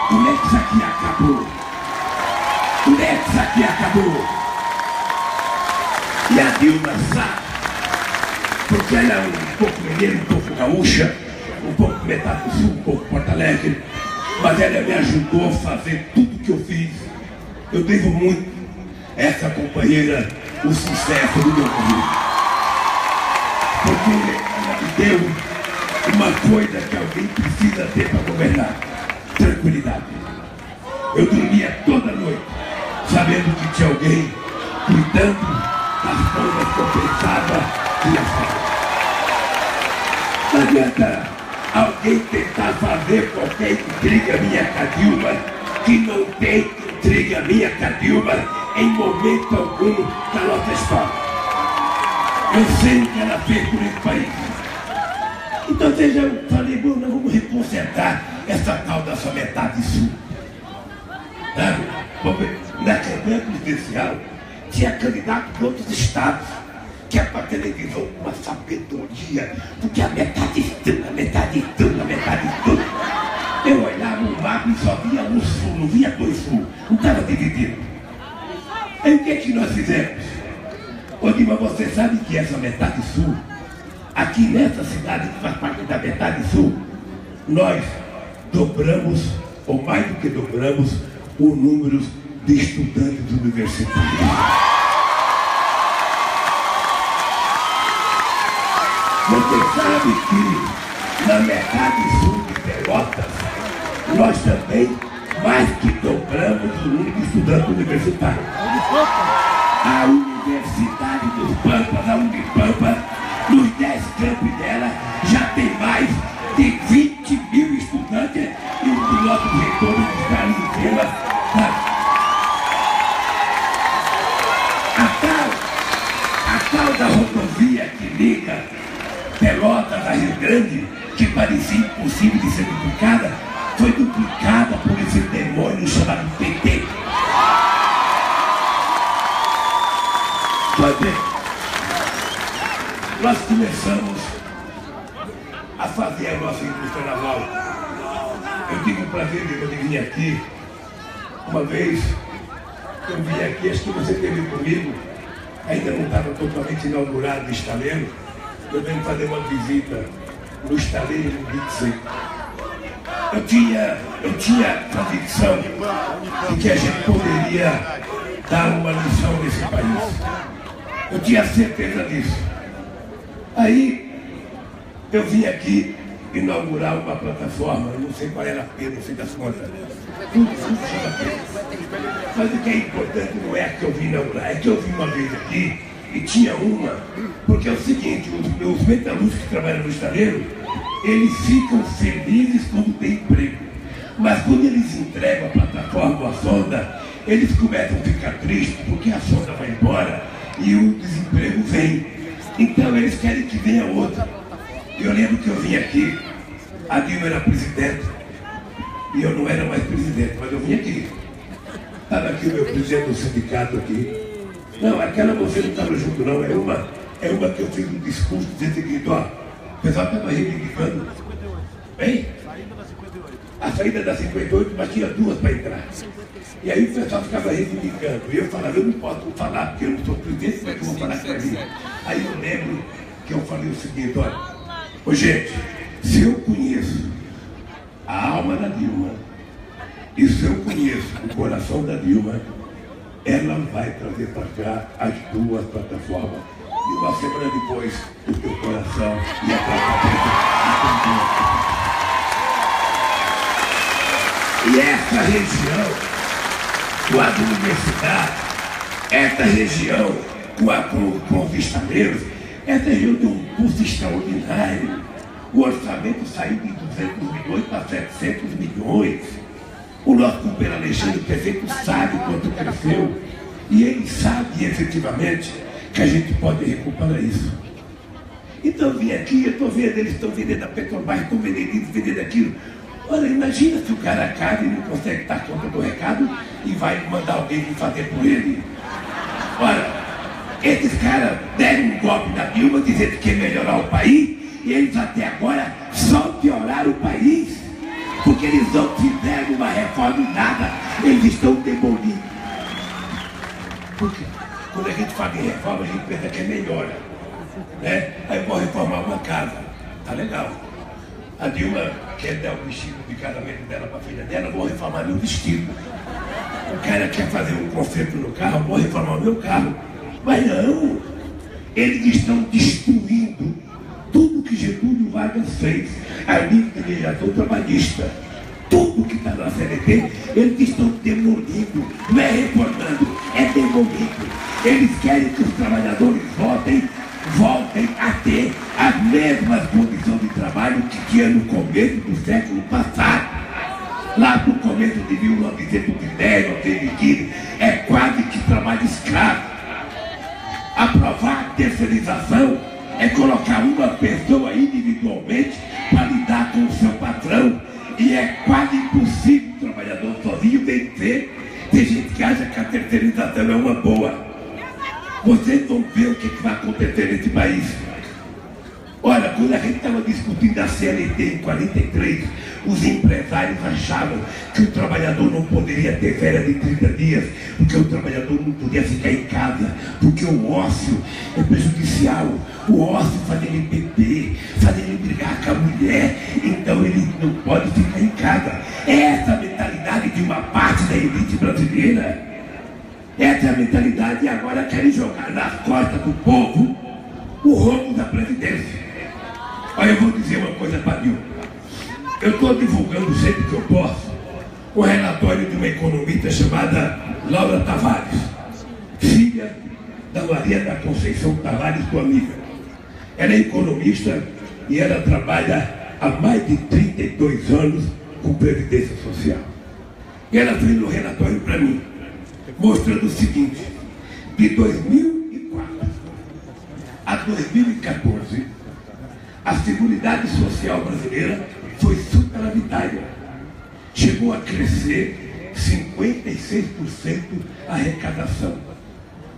Como é que isso aqui acabou? Como é que isso aqui acabou? E a Dilma sabe, porque ela é um pouco mineira, um pouco gaúcha, um pouco metade do sul, um pouco Porto Alegre, mas ela me ajudou a fazer tudo que eu fiz. Eu devo muito a essa companheira o sucesso do meu currículo, porque ela me deu uma coisa que alguém precisa ter para governar: tranquilidade. Eu dormia toda noite sabendo que tinha alguém cuidando das coisas que eu pensava que ia fazer. Não adianta alguém tentar fazer qualquer intriga minha com a Dilma, que não tem intriga minha com a Dilma em momento algum da nossa história. Eu sei o que ela fez por esse país. Então, veja, eu falei, bom, nós vamos reconsertar essa tal da sua metade sul. Na campanha presidencial tinha candidato de outros estados, que é para a televisão com uma sabedoria, porque a metade tudo, a metade tudo, a metade tudo. Eu olhava o mapa e só via um sul, não via dois sul, não estava dividido. Aí o que é que nós fizemos? Ô Dilma, você sabe que essa metade sul, aqui nessa cidade que faz parte da metade sul, nós dobramos, ou mais do que dobramos, o número de estudantes universitários. Você sabe que na metade sul de Pelotas, nós também mais que dobramos o número de estudantes universitários. A Universidade dos Pampas, a Unipampa, nos 10 campos dela, já tem mais de 20 mil estudantes e o piloto reitor está ali em cima. A tal da rodovia que liga Pelotas a Rio Grande, que parecia impossível de ser duplicada, foi duplicada por esse demônio chamado PT. Nós começamos a fazer a nossa indústria naval. Eu tive o prazer de vir aqui uma vez. Eu vim aqui, acho que você esteve comigo, ainda não estava totalmente inaugurado o estaleiro. Eu venho fazer uma visita no estaleiro de 25. Eu tinha convicção de que a gente poderia dar uma lição nesse país. Eu tinha certeza disso. Aí eu vim aqui inaugurar uma plataforma, eu não sei qual era a pena, não sei das contas. Tudo chama pena. Mas o que é importante não é que eu vim inaugurar, é que eu vim uma vez aqui e tinha uma, porque é o seguinte, os metalúrgicos que trabalham no estaleiro, eles ficam felizes quando tem emprego. Mas quando eles entregam a plataforma, a sonda, eles começam a ficar tristes porque a sonda vai embora e o desemprego vem. Então eles querem que venha outra. Eu lembro que eu vim aqui, a Dilma era presidente, e eu não era mais presidente, mas eu vim aqui. Estava aqui o meu presidente do sindicato aqui. Não, aquela você não estava junto não, é uma que eu fiz um discurso dizendo que, ó, o pessoal estava reivindicando. Hein? A saída da 58, mas tinha duas para entrar. E aí o pessoal ficava reivindicando. E eu falava, eu não posso falar porque eu não sou presidente, como é que eu vou falar com a mim? Aí eu lembro que eu falei o seguinte, olha, ô gente, se eu conheço a alma da Dilma, e se eu conheço o coração da Dilma, ela vai trazer para cá as duas plataformas. E uma semana depois, o teu coração ia para cá. E essa região, com a universidade, essa região com os estaleiros, essa região tem um custo extraordinário. O orçamento saiu de 200 milhões para 700 milhões. O nosso companheiro Alexandre, o prefeito, sabe quanto cresceu. E ele sabe efetivamente que a gente pode recuperar isso. Então eu vim aqui, eu estou vendo, eles estão vendendo a Petrobras, estão vendendo isso, vendendo aquilo. Olha, imagina se o cara acaba e não consegue dar conta do recado e vai mandar alguém fazer por ele. Olha, esses caras deram um golpe na Dilma dizendo que ia melhorar o país e eles até agora só pioraram o país, porque eles não fizeram uma reforma em nada, eles estão demolindo. Porque quando a gente fala em reforma, a gente pensa que é melhora. né? Aí eu vou reformar uma casa. Tá legal. A Dilma quer dar o vestido de casamento dela para a filha dela, eu vou reformar meu vestido. O cara quer fazer um conserto no carro, eu vou reformar meu carro. Mas não, eles estão destruindo tudo que Getúlio Vargas fez, a nível de legislação trabalhista. Tudo que está na CLT, eles estão demolindo, não é reformando, é demolindo. Eles querem que os trabalhadores voltem a ter as mesmas condições de trabalho que tinha no começo do século passado. Lá no começo de 1910, 1915, é quase que trabalho escravo. Aprovar a terceirização é colocar uma pessoa individualmente para lidar com o seu patrão. E é quase impossível o trabalhador sozinho vencer. Tem gente que acha que a terceirização é uma boa. Vocês vão ver o que vai acontecer nesse país. Olha, quando a gente estava discutindo a CLT em 43, os empresários achavam que o trabalhador não poderia ter férias de 30 dias, porque o trabalhador não podia ficar em casa, porque o ócio é prejudicial. O ócio faz ele beber, faz ele brigar com a mulher, então ele não pode ficar em casa. É essa a mentalidade de uma parte da elite brasileira. Essa é a mentalidade, e agora querem jogar nas costas do povo o rombo da Previdência. Olha, eu vou dizer uma coisa para Dilma. Eu estou divulgando sempre que eu posso o relatório de uma economista chamada Laura Tavares, filha da Maria da Conceição Tavares, tua amiga. Ela é economista e ela trabalha há mais de 32 anos com Previdência Social. E ela fez um relatório para mim, mostrando o seguinte: de 2004 a 2014, a Seguridade Social brasileira foi superavitária. Chegou a crescer 56% a arrecadação.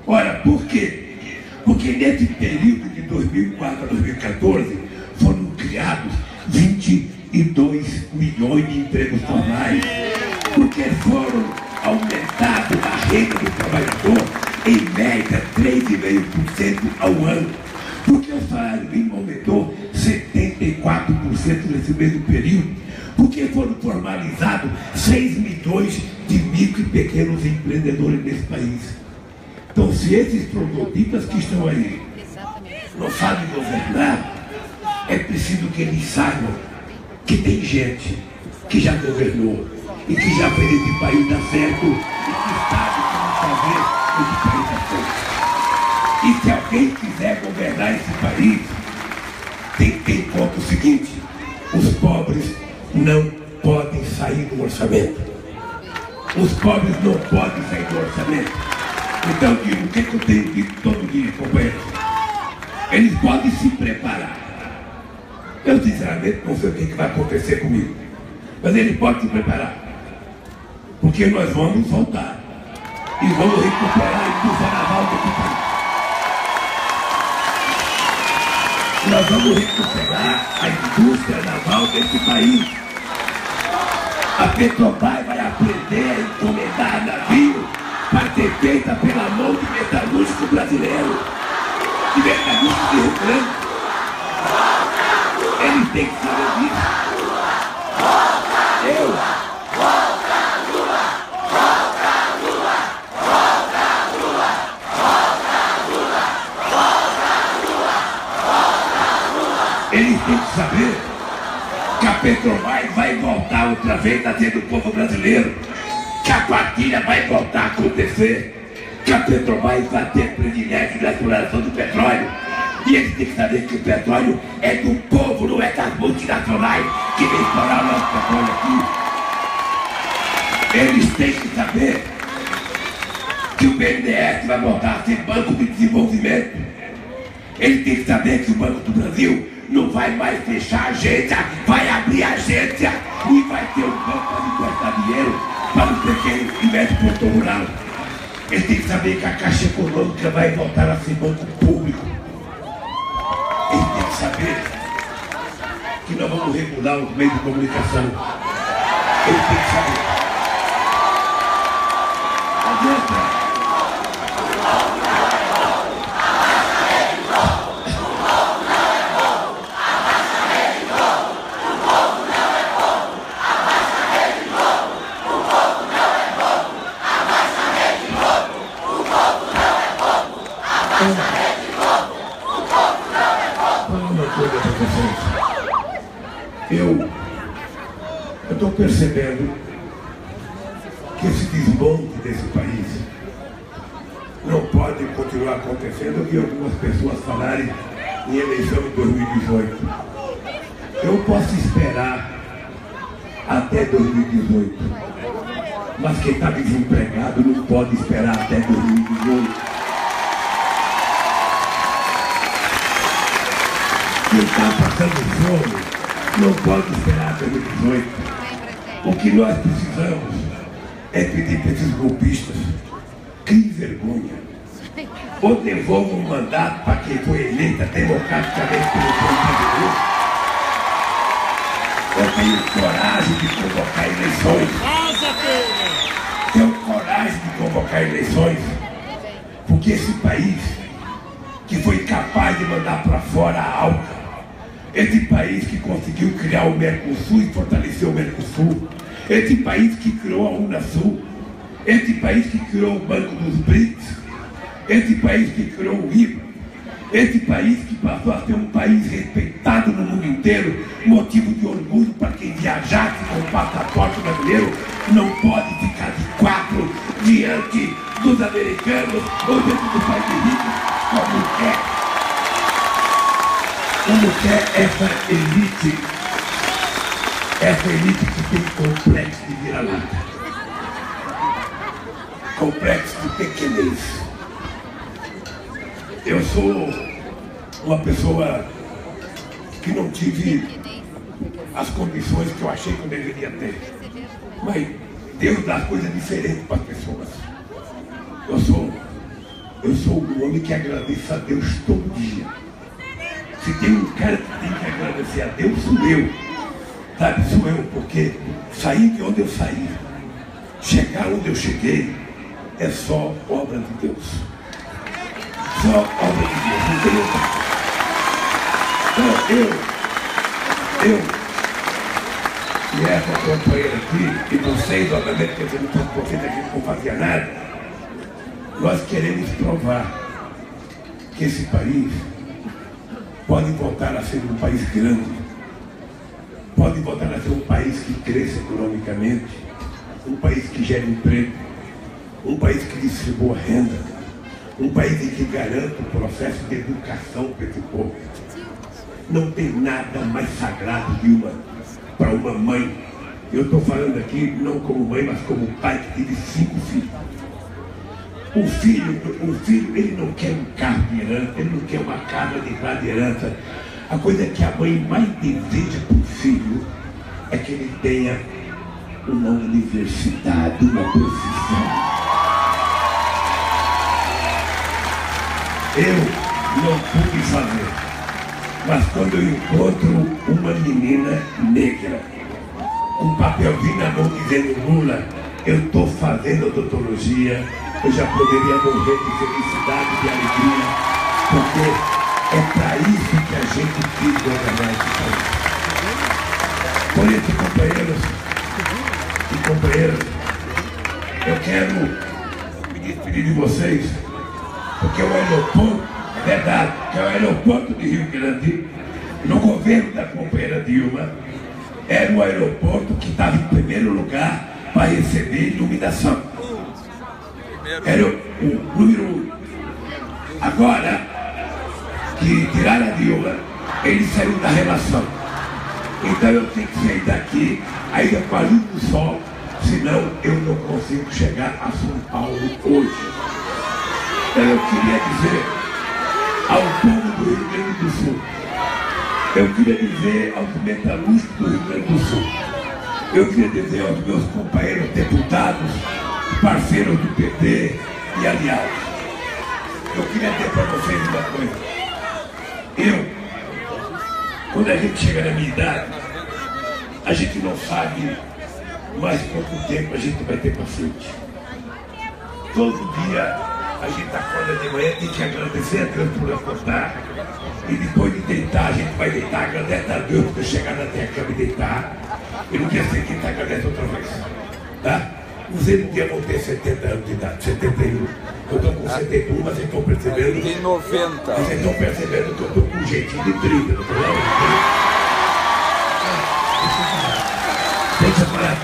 Ora, por quê? Porque nesse período de 2004 a 2014 foram criados 22 milhões de empregos formais, porque foram aumentados a renda do trabalhador em média 3,5% ao ano, porque o salário mínimo aumentou 74% nesse mesmo período, porque foram formalizados 6 milhões de micro e pequenos empreendedores nesse país. Então, se esses trogloditas que estão aí não sabem governar, é preciso que eles saibam que tem gente que já governou e que já fez esse país dar certo e que sabe como fazer esse país dar certo. E se alguém quiser governar esse país, tem que ter em conta o seguinte: os pobres não podem sair do orçamento. Os pobres não podem sair do orçamento. Então, digo, o que eu tenho dito todo dia, companheiros? Eles podem se preparar. Eu, sinceramente, não sei o que vai acontecer comigo, mas eles podem se preparar, porque nós vamos voltar e vamos recuperar a indústria naval desse país. Nós vamos recuperar a indústria naval desse país. A Petrobras vai aprender a encomendar navio para ser feita pela mão de metalúrgico brasileiro, de metalúrgico de Rio Grande. Eles têm que saber disso. Eles têm que saber que a Petrobras vai voltar outra vez na vida do povo brasileiro, que a partilha vai voltar a acontecer, que a Petrobras vai ter privilégio na exploração do petróleo. E eles têm que saber que o petróleo é do povo, não é das multinacionais que vem explorar o nosso petróleo aqui. Eles têm que saber que o BNDES vai voltar a ser banco de desenvolvimento. Eles têm que saber que o Banco do Brasil não vai mais fechar a agência, vai abrir a agência e vai ter um banco para emprestar dinheiro para os pequenos e médios produtor rural. Eles têm que saber que a Caixa Econômica vai voltar a ser banco público. Eles têm que saber que nós vamos regular os meios de comunicação. Eles têm que saber. Adianta. percebendo que esse desmonte desse país não pode continuar acontecendo. Eu vi algumas pessoas falarem em eleição em 2018. Eu posso esperar até 2018, mas quem está desempregado não pode esperar até 2018. Quem está passando fome não pode esperar até 2018. O que nós precisamos é pedir para esses golpistas: criem vergonha, ou devolvam um mandato para quem foi eleita democraticamente pelo povo brasileiro, ou tenham coragem de convocar eleições. Tenham coragem de convocar eleições, porque esse país que foi capaz de mandar para fora a ALCA, esse país que conseguiu criar o Mercosul e fortalecer o Mercosul, esse país que criou a Unasul, esse país que criou o Banco dos BRICS, esse país que criou o IVA, esse país que passou a ser um país respeitado no mundo inteiro, motivo de orgulho para quem viajasse com o passaporte brasileiro, não pode ficar de quatro diante dos americanos ou dentro do país rico, como quer essa elite que tem complexo de vira-lata, complexo de pequenez. Eu sou uma pessoa que não tive as condições que eu achei que eu deveria ter, mas Deus dá coisas diferentes para as pessoas. Eu sou um homem que agradece a Deus todo dia. Se tem um cara que tem que agradecer a Deus, sou eu. Sabe, sou eu, porque sair de onde eu saí, chegar onde eu cheguei, é só obra de Deus. Só obra de Deus, não tem outra. Então, e essa companheira aqui, e vocês, obviamente, que eu não estou confiando, a gente não fazia nada, nós queremos provar que esse país pode voltar a ser um país grande, pode voltar a ser um país que cresça economicamente, um país que gere emprego, um país que distribua renda, um país que garanta o processo de educação para esse povo. Não tem nada mais sagrado para uma mãe. Eu estou falando aqui não como mãe, mas como pai que teve 5 filhos. O filho, ele não quer um carro de herança, ele não quer uma casa de herança. A coisa que a mãe mais deseja para o filho é que ele tenha uma universidade, uma profissão. Eu não pude fazer, mas quando eu encontro uma menina negra, com um papelzinho na mão dizendo: Lula, eu estou fazendo odontologia, eu já poderia morrer de felicidade, de alegria, porque é para isso que a gente quis governar esse país. Por isso, companheiros e companheiras, eu quero me despedir de vocês, porque o aeroporto, é verdade, que é o aeroporto de Rio Grande, no governo da companheira Dilma, era o aeroporto que estava em primeiro lugar para receber iluminação. Era o número 1. Agora que tiraram a Dilma, ele saiu da relação. Então eu tenho que sair daqui, ainda com a luz do sol, senão eu não consigo chegar a São Paulo hoje. Então eu queria dizer ao povo do Rio Grande do Sul, eu queria dizer aos metalúrgicos do Rio Grande do Sul, eu queria dizer aos meus companheiros deputados, parceiros do PT e aliados, eu queria dizer para vocês uma coisa. Quando a gente chega na minha idade, a gente não sabe mais quanto tempo a gente vai ter para frente. Todo dia a gente acorda de manhã, tem que agradecer a Deus por acordar. E depois de deitar, a gente vai deitar, agradece a Deus por chegar até a cama e deitar. E no dia seguinte agradece outra vez. Tá? Vocês um dia vão ter 70 anos de idade, 71. Eu estou com 71, mas vocês estão percebendo.
Tem 90.
Vocês estão percebendo que eu estou com um jeitinho de 30, não estou? Tem Deixa eu falar.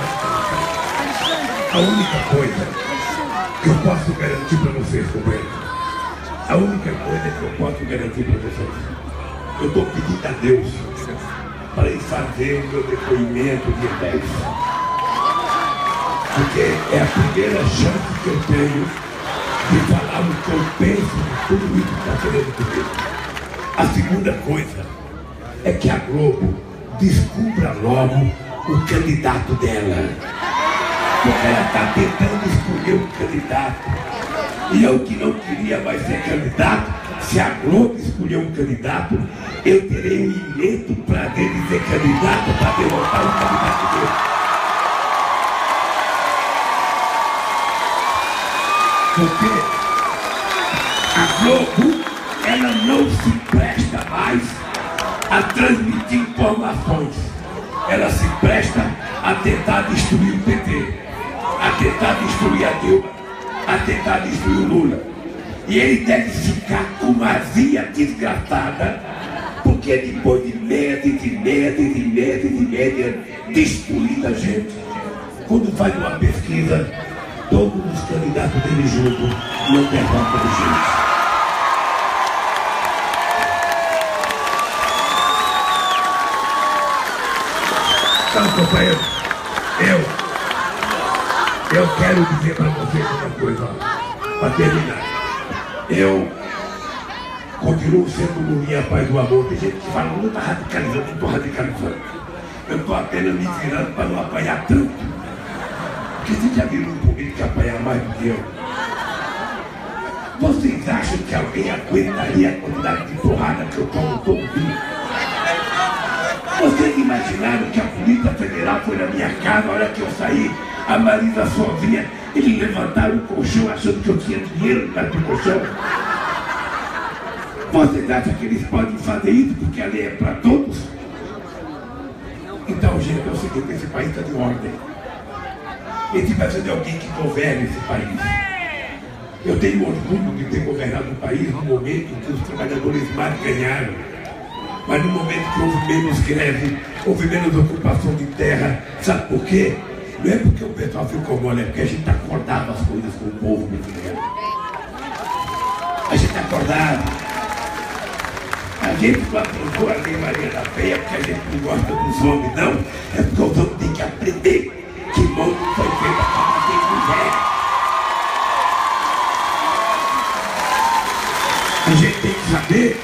A única coisa que eu posso garantir para vocês, companheiros, a única coisa que eu posso garantir para vocês, eu estou pedindo a Deus para ir fazer o meu depoimento dia 10. Porque é a primeira chance que eu tenho de falar o que eu penso de tudo isso que está querendo comigo. A segunda coisa é que a Globo descubra logo o candidato dela. Porque ela está tentando escolher um candidato. E eu que não queria mais ser candidato, se a Globo escolher um candidato, eu terei um imenso prazer de ser candidato para derrotar o candidato dele. Porque a Globo, ela não se presta mais a transmitir informações. Ela se presta a tentar destruir o PT, a tentar destruir a Dilma, a tentar destruir o Lula. E ele deve ficar com uma azia desgraçada, porque depois de meses destruindo a gente, quando faz uma pesquisa, todos os candidatos dele juntos não derrotam a gente. Então, companheiro, eu quero dizer para vocês uma coisa, para terminar. Eu continuo sendo Lulinha Paz do Amor. Tem gente que fala, não está radicalizando, não estou radicalizando. Eu estou apenas me virando para não apanhar tanto. Porque vocês já viram um político que apanhar mais do que eu? Vocês acham que alguém aguentaria a quantidade de porrada que eu tomo todo dia? Vocês imaginaram que a Polícia Federal foi na minha casa, na hora que eu saí, a Marisa sozinha, eles levantaram o colchão achando que eu tinha dinheiro embaixo do colchão? Vocês acham que eles podem fazer isso porque a lei é para todos? Então, gente, é o seguinte, esse país está de ordem. Esse vai ser de alguém que governe esse país. Eu tenho orgulho de ter governado o país no momento que os trabalhadores mais ganharam. Mas no momento que houve menos greve, houve menos ocupação de terra. Sabe por quê? Não é porque o pessoal ficou mole, é porque a gente acordava as coisas com o povo brasileiro. A gente acordava. A gente não aprovou a Lei Maria da Penha porque a gente não gosta dos homens, não. É porque os homens têm que aprender que mão foi feita para bater mulher. A gente tem que saber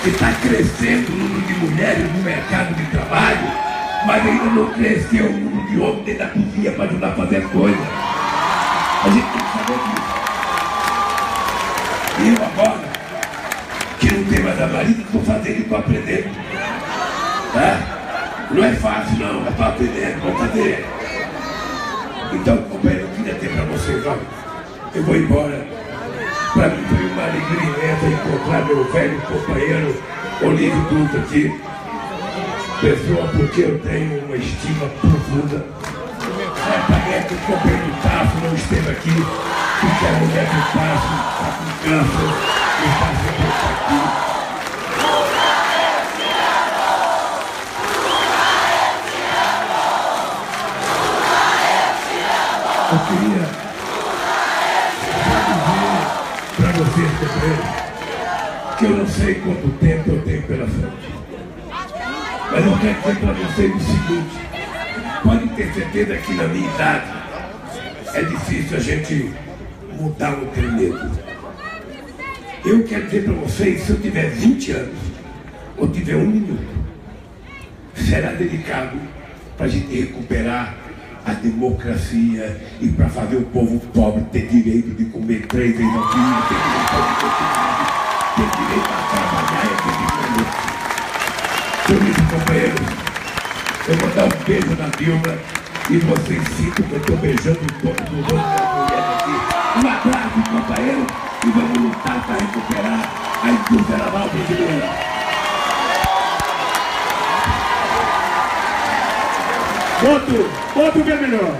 que está crescendo o número de mulheres no mercado de trabalho, mas ainda não cresceu o número de homens dentro da cozinha para ajudar a fazer as coisas. A gente tem que saber disso. E eu agora, que não tem mais a marido, estou fazendo e estou aprendendo. Tá? Não é fácil não, é para aprender, vou fazer. Então, companheiro, eu queria ter para vocês, olha, eu vou embora. Para mim foi uma alegria imensa encontrar meu velho companheiro Olívio Dutra aqui. Pessoa porque eu tenho uma estima profunda. Parece que o companheiro do Tasso não esteve aqui, porque a mulher do Tasso está com câncer e está sempre aqui. Eu queria para vocês, companheiros, que eu não sei quanto tempo eu tenho pela frente. Mas eu quero dizer para vocês o seguinte: podem ter certeza que na minha idade é difícil a gente mudar o medo. Eu quero dizer para vocês, se eu tiver 20 anos ou tiver 1 minuto, será delicado para a gente recuperar a democracia e para fazer o povo pobre ter direito de comer 3 vezes ao dia, ter direito a trabalhar e a ter direito. Por isso, companheiros, eu vou dar um beijo na Dilma e vocês sintam que eu estou beijando todos os outros das mulheres aqui. Um abraço, companheiro, e vamos lutar para recuperar a indústria naval brasileira.
Outro bem melhor.